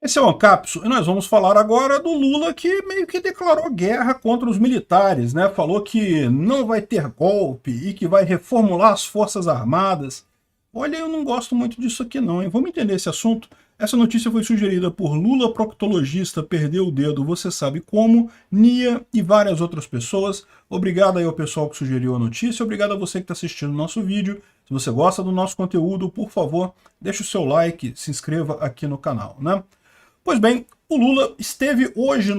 Esse é o Ancapso e nós vamos falar agora do Lula, que meio que declarou guerra contra os militares, né? Falou que não vai ter golpe e que vai reformular as Forças Armadas. Olha, eu não gosto muito disso aqui não, hein? Vamos entender esse assunto? Essa notícia foi sugerida por Lula proctologista, perdeu o dedo, você sabe como, Nia e várias outras pessoas. Obrigado aí ao pessoal que sugeriu a notícia, obrigado a você que está assistindo o nosso vídeo. Se você gosta do nosso conteúdo, por favor, deixe o seu like, se inscreva aqui no canal, né? Pois bem, o Lula esteve hoje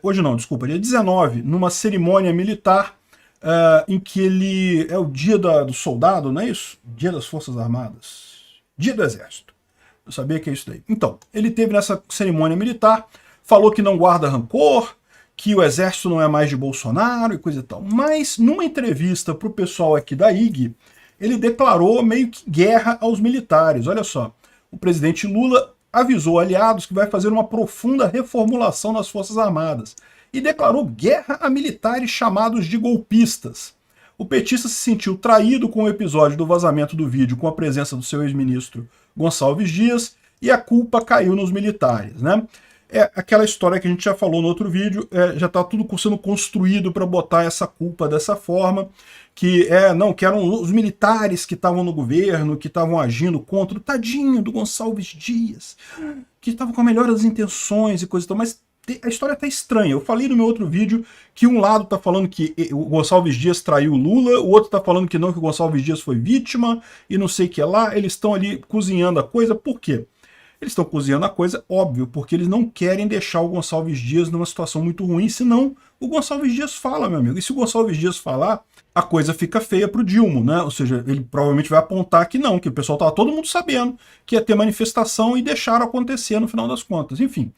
hoje não, desculpa, dia 19, numa cerimônia militar em que ele... É o dia do soldado, não é isso? Dia das Forças Armadas. Dia do Exército. Eu sabia que é isso daí. Então, ele teve nessa cerimônia militar, falou que não guarda rancor, que o Exército não é mais de Bolsonaro e coisa e tal. Mas, numa entrevista para o pessoal aqui da IG, ele declarou meio que guerra aos militares. Olha só, o presidente Lula avisou aliados que vai fazer uma profunda reformulação nas Forças Armadas e declarou guerra a militares chamados de golpistas. O petista se sentiu traído com o episódio do vazamento do vídeo com a presença do seu ex-ministro Gonçalves Dias e a culpa caiu nos militares, né? É aquela história que a gente já falou no outro vídeo, já está tudo sendo construído para botar essa culpa dessa forma, que eram os militares que estavam no governo, que estavam agindo contra o tadinho do Gonçalves Dias, que estavam com a melhor das intenções e coisa e tal, mas a história tá estranha. Eu falei no meu outro vídeo que um lado tá falando que o Gonçalves Dias traiu o Lula, o outro tá falando que não, que o Gonçalves Dias foi vítima, e não sei o que lá, eles estão ali cozinhando a coisa, por quê? Eles estão cozinhando a coisa, óbvio, porque eles não querem deixar o Gonçalves Dias numa situação muito ruim, senão o Gonçalves Dias fala, meu amigo. E se o Gonçalves Dias falar, a coisa fica feia pro Dilma, né? Ou seja, ele provavelmente vai apontar que não, que o pessoal tava todo mundo sabendo que ia ter manifestação e deixaram acontecer no final das contas. Enfim,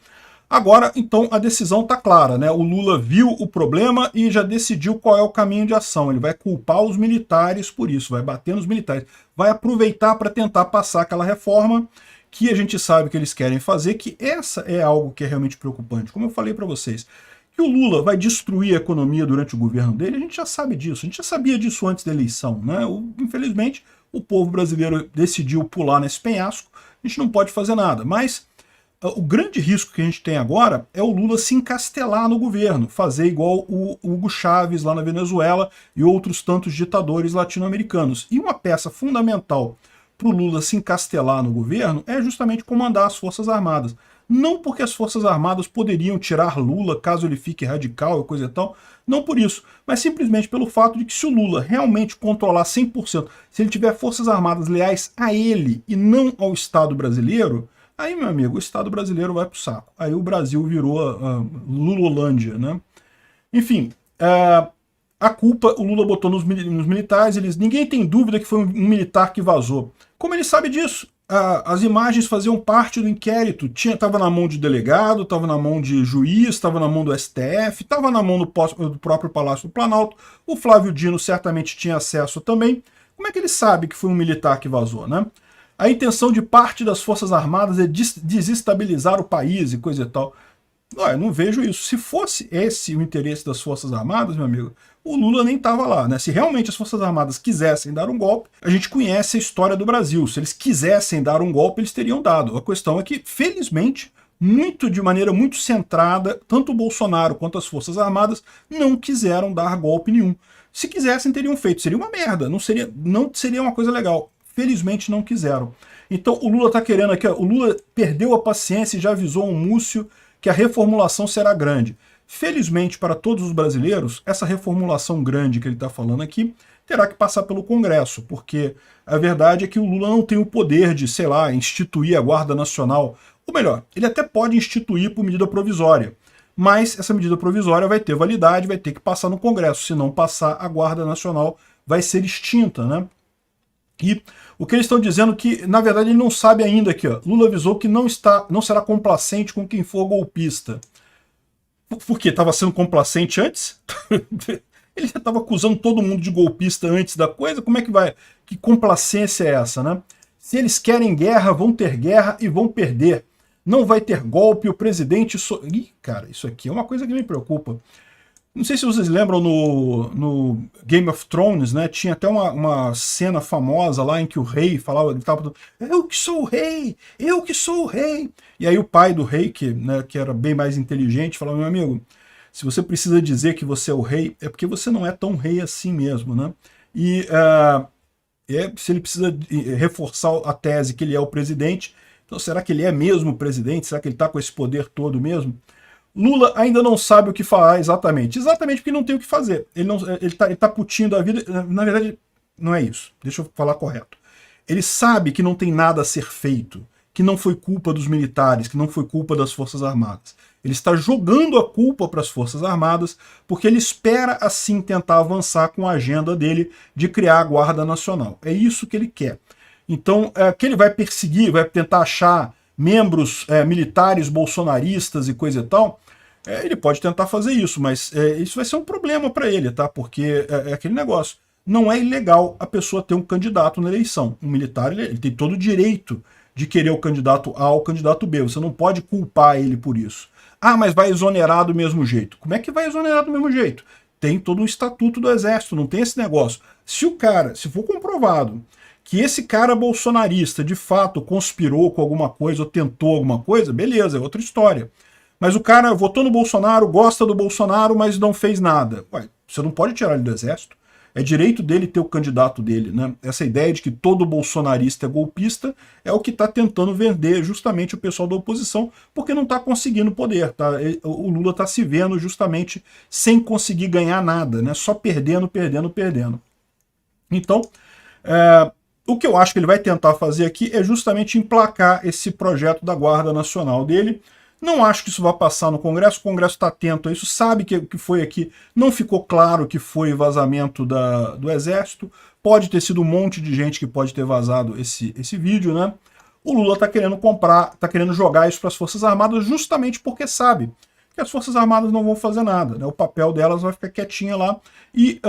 agora, então, a decisão está clara, né? O Lula viu o problema e já decidiu qual é o caminho de ação. Ele vai culpar os militares por isso, vai bater nos militares, vai aproveitar para tentar passar aquela reforma que a gente sabe que eles querem fazer, que essa é algo que é realmente preocupante. Como eu falei para vocês, que o Lula vai destruir a economia durante o governo dele, a gente já sabe disso, a gente já sabia disso antes da eleição, né? Infelizmente, o povo brasileiro decidiu pular nesse penhasco, a gente não pode fazer nada, mas o grande risco que a gente tem agora é o Lula se encastelar no governo, fazer igual o Hugo Chávez lá na Venezuela e outros tantos ditadores latino-americanos. E uma peça fundamental para o Lula se encastelar no governo é justamente comandar as Forças Armadas. Não porque as Forças Armadas poderiam tirar Lula caso ele fique radical e coisa e tal, não por isso, mas simplesmente pelo fato de que se o Lula realmente controlar 100%, se ele tiver Forças Armadas leais a ele e não ao Estado brasileiro, aí, meu amigo, o Estado brasileiro vai pro saco. Aí o Brasil virou Lulolândia, né? Enfim, a culpa o Lula botou nos militares, ninguém tem dúvida que foi um militar que vazou. Como ele sabe disso? As imagens faziam parte do inquérito, estava na mão de delegado, estava na mão de juiz, estava na mão do STF, estava na mão do próprio Palácio do Planalto, o Flávio Dino certamente tinha acesso também. Como é que ele sabe que foi um militar que vazou, né? A intenção de parte das Forças Armadas é desestabilizar o país e coisa e tal. Eu não vejo isso. Se fosse esse o interesse das Forças Armadas, meu amigo, o Lula nem estava lá, né? Se realmente as Forças Armadas quisessem dar um golpe, a gente conhece a história do Brasil. Se eles quisessem dar um golpe, eles teriam dado. A questão é que, felizmente, de maneira muito centrada, tanto o Bolsonaro quanto as Forças Armadas não quiseram dar golpe nenhum. Se quisessem, teriam feito. Seria uma merda, não seria uma coisa legal. Felizmente não quiseram. Então o Lula está querendo aqui, o Lula perdeu a paciência e já avisou um Múcio que a reformulação será grande. Felizmente para todos os brasileiros, essa reformulação grande que ele está falando aqui terá que passar pelo Congresso, porque a verdade é que o Lula não tem o poder de, sei lá, instituir a Guarda Nacional. Ou melhor, ele até pode instituir por medida provisória, mas essa medida provisória vai ter validade, vai ter que passar no Congresso. Se não passar, a Guarda Nacional vai ser extinta, né? E o que eles estão dizendo que, na verdade, ele não sabe ainda aqui, ó. Lula avisou que não será complacente com quem for golpista. Por quê? Estava sendo complacente antes? Ele já estava acusando todo mundo de golpista antes da coisa? Como é que vai? Que complacência é essa, né? Se eles querem guerra, vão ter guerra e vão perder. Não vai ter golpe, o presidente... Ih, cara, isso aqui é uma coisa que me preocupa. Não sei se vocês lembram no Game of Thrones, né? Tinha até uma cena famosa lá em que o rei falava, ele tava, eu que sou o rei, eu que sou o rei. E aí o pai do rei, que era bem mais inteligente, falava, meu amigo, se você precisa dizer que você é o rei, é porque você não é tão rei assim mesmo, né? E se ele precisa reforçar a tese que ele é o presidente, então será que ele é mesmo o presidente? Será que ele está com esse poder todo mesmo? Lula ainda não sabe o que falar exatamente. Exatamente porque não tem o que fazer. Ele tá putinho da vida. Na verdade, não é isso. Deixa eu falar correto. Ele sabe que não tem nada a ser feito, que não foi culpa dos militares, que não foi culpa das Forças Armadas. Ele está jogando a culpa para as Forças Armadas porque ele espera, assim, tentar avançar com a agenda dele de criar a Guarda Nacional. É isso que ele quer. Então, que ele vai perseguir, vai tentar achar membros militares bolsonaristas e coisa e tal, ele pode tentar fazer isso, mas isso vai ser um problema para ele, tá? Porque é aquele negócio. Não é ilegal a pessoa ter um candidato na eleição. Um militar, ele tem todo o direito de querer o candidato A ou o candidato B. Você não pode culpar ele por isso. Ah, mas vai exonerar do mesmo jeito. Como é que vai exonerar do mesmo jeito? Tem todo um estatuto do Exército, não tem esse negócio. Se for comprovado que esse cara bolsonarista de fato conspirou com alguma coisa ou tentou alguma coisa, beleza, é outra história. Mas o cara votou no Bolsonaro, gosta do Bolsonaro, mas não fez nada. Ué, você não pode tirar ele do Exército. É direito dele ter o candidato dele, né? Essa ideia de que todo bolsonarista é golpista é o que está tentando vender justamente o pessoal da oposição, porque não está conseguindo poder, tá? O Lula está se vendo justamente sem conseguir ganhar nada, né? Só perdendo, perdendo, perdendo. Então, o que eu acho que ele vai tentar fazer aqui é justamente emplacar esse projeto da Guarda Nacional dele. Não acho que isso vai passar no Congresso, o Congresso está atento a isso, sabe que o que foi aqui, não ficou claro que foi vazamento do Exército, pode ter sido um monte de gente que pode ter vazado esse vídeo, né? O Lula está querendo está querendo jogar isso para as Forças Armadas justamente porque sabe que as Forças Armadas não vão fazer nada, né? O papel delas vai ficar quietinha lá, e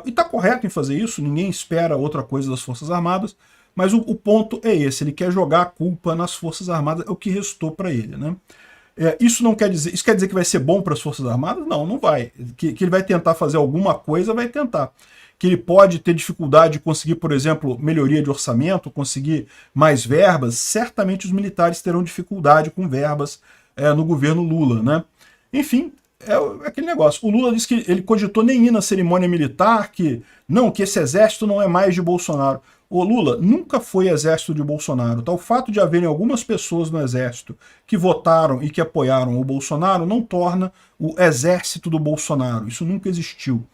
está correto em fazer isso, ninguém espera outra coisa das Forças Armadas, mas o ponto é esse, ele quer jogar a culpa nas Forças Armadas, é o que restou para ele, né? Isso não quer dizer, isso quer dizer que vai ser bom para as Forças Armadas? Não, não vai. Que ele vai tentar fazer alguma coisa, vai tentar. Que ele pode ter dificuldade de conseguir, por exemplo, melhoria de orçamento, conseguir mais verbas, certamente os militares terão dificuldade com verbas no governo Lula, né? Enfim, é aquele negócio. O Lula disse que ele cogitou nem ir na cerimônia militar, que esse exército não é mais de Bolsonaro. O Lula nunca foi exército de Bolsonaro. Tá? O fato de haverem algumas pessoas no exército que votaram e que apoiaram o Bolsonaro não torna o exército do Bolsonaro. Isso nunca existiu.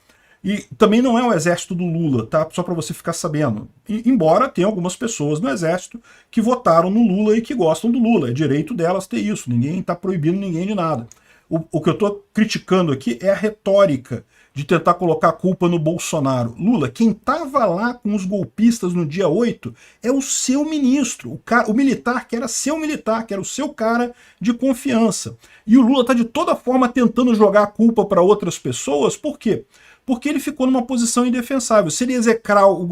E também não é o exército do Lula, tá? Só para você ficar sabendo. Embora tenha algumas pessoas no exército que votaram no Lula e que gostam do Lula. É direito delas ter isso. Ninguém está proibindo ninguém de nada. O que eu estou criticando aqui é a retórica de tentar colocar a culpa no Bolsonaro. Lula, quem estava lá com os golpistas no dia 8 é o seu ministro, o militar que era seu militar, que era o seu cara de confiança. E o Lula está de toda forma tentando jogar a culpa para outras pessoas, por quê? Porque ele ficou numa posição indefensável. Se ele execrar o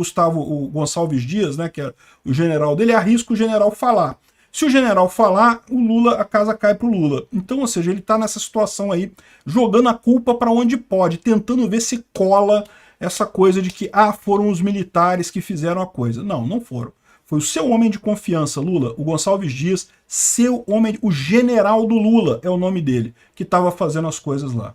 Gonçalves Dias, né, que é o general dele, arrisca o general falar. Se o general falar, o Lula, a casa cai para o Lula. Então, ou seja, ele está nessa situação aí, jogando a culpa para onde pode, tentando ver se cola essa coisa de que foram os militares que fizeram a coisa. Não, não foram. Foi o seu homem de confiança, Lula, o Gonçalves Dias, seu homem, o general do Lula, é o nome dele, que estava fazendo as coisas lá.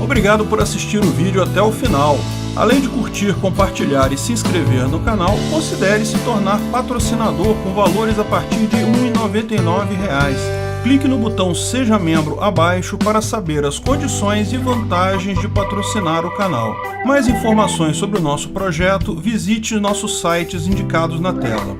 Obrigado por assistir o vídeo até o final. Além de curtir, compartilhar e se inscrever no canal, considere se tornar patrocinador com valores a partir de R$ 1,99. Clique no botão Seja Membro abaixo para saber as condições e vantagens de patrocinar o canal. Mais informações sobre o nosso projeto, visite nossos sites indicados na tela.